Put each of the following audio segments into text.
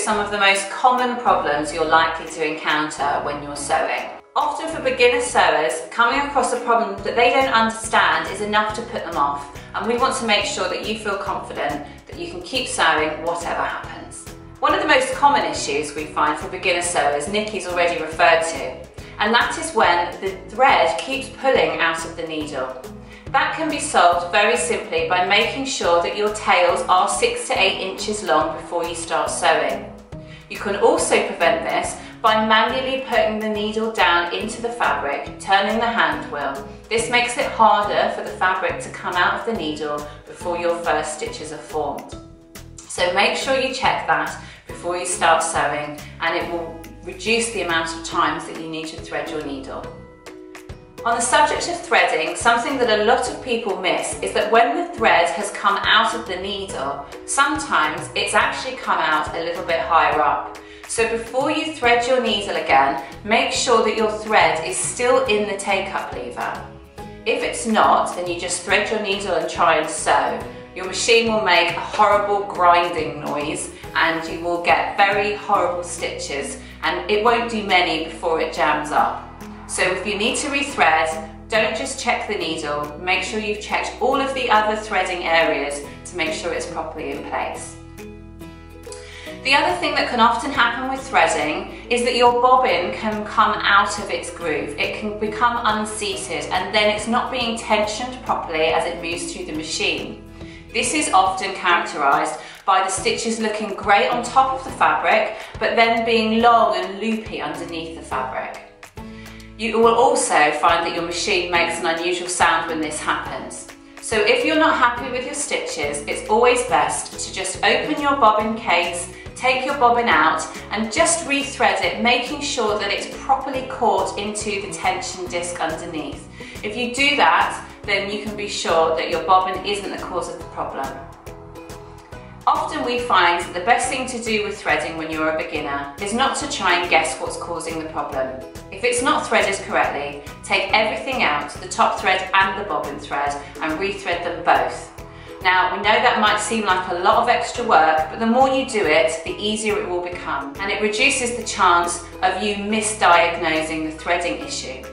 some of the most common problems you're likely to encounter when you're sewing. Often for beginner sewers, coming across a problem that they don't understand is enough to put them off, and we want to make sure that you feel confident that you can keep sewing whatever happens. One of the most common issues we find for beginner sewers, Nikki's already referred to, and that is when the thread keeps pulling out of the needle. That can be solved very simply by making sure that your tails are 6 to 8 inches long before you start sewing. You can also prevent this by manually putting the needle down into the fabric, turning the hand wheel. This makes it harder for the fabric to come out of the needle before your first stitches are formed. So make sure you check that before you start sewing, and it will reduce the amount of times that you need to thread your needle. On the subject of threading, something that a lot of people miss is that when the thread has come out of the needle, sometimes it's actually come out a little bit higher up. So before you thread your needle again, make sure that your thread is still in the take-up lever. If it's not, then you just thread your needle and try and sew. Your machine will make a horrible grinding noise and you will get very horrible stitches, and it won't do many before it jams up. So if you need to rethread, don't just check the needle, make sure you've checked all of the other threading areas to make sure it's properly in place. The other thing that can often happen with threading is that your bobbin can come out of its groove. It can become unseated and then it's not being tensioned properly as it moves through the machine. This is often characterised by the stitches looking great on top of the fabric, but then being long and loopy underneath the fabric. You will also find that your machine makes an unusual sound when this happens. So if you're not happy with your stitches, it's always best to just open your bobbin case, take your bobbin out and just rethread it, making sure that it's properly caught into the tension disc underneath. If you do that, then you can be sure that your bobbin isn't the cause of the problem. Often we find that the best thing to do with threading when you're a beginner is not to try and guess what's causing the problem. If it's not threaded correctly, take everything out, the top thread and the bobbin thread, and rethread them both. Now, we know that might seem like a lot of extra work, but the more you do it, the easier it will become, and it reduces the chance of you misdiagnosing the threading issue.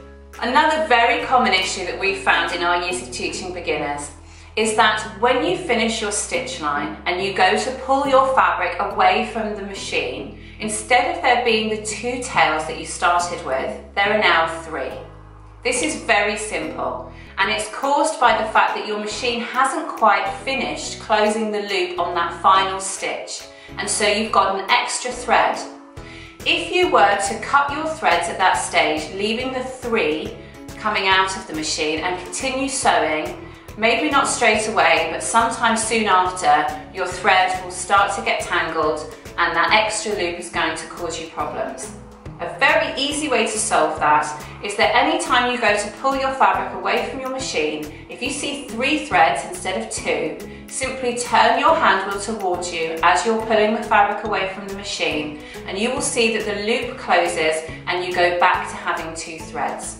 Another very common issue that we've found in our years of teaching beginners is that when you finish your stitch line and you go to pull your fabric away from the machine, instead of there being the 2 tails that you started with, there are now 3. This is very simple, and it's caused by the fact that your machine hasn't quite finished closing the loop on that final stitch, and so you've got an extra thread. If you were to cut your threads at that stage, leaving the 3 coming out of the machine and continue sewing, maybe not straight away, but sometime soon after, your thread will start to get tangled and that extra loop is going to cause you problems. A very easy way to solve that is that any time you go to pull your fabric away from your machine, if you see 3 threads instead of 2, simply turn your hand wheel towards you as you're pulling the fabric away from the machine, and you will see that the loop closes and you go back to having 2 threads.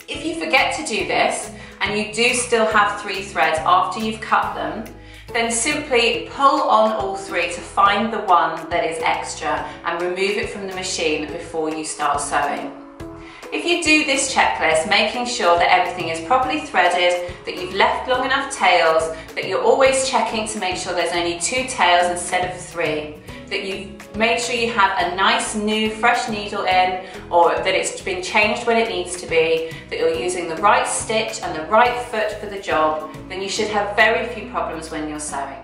If you forget to do this, and you do still have 3 threads after you've cut them, then simply pull on all 3 to find the one that is extra and remove it from the machine before you start sewing. If you do this checklist, making sure that everything is properly threaded, that you've left long enough tails, that you're always checking to make sure there's only 2 tails instead of 3, that you've made sure you have a nice new fresh needle in, or that it's been changed when it needs to be, that you're using the right stitch and the right foot for the job, then you should have very few problems when you're sewing.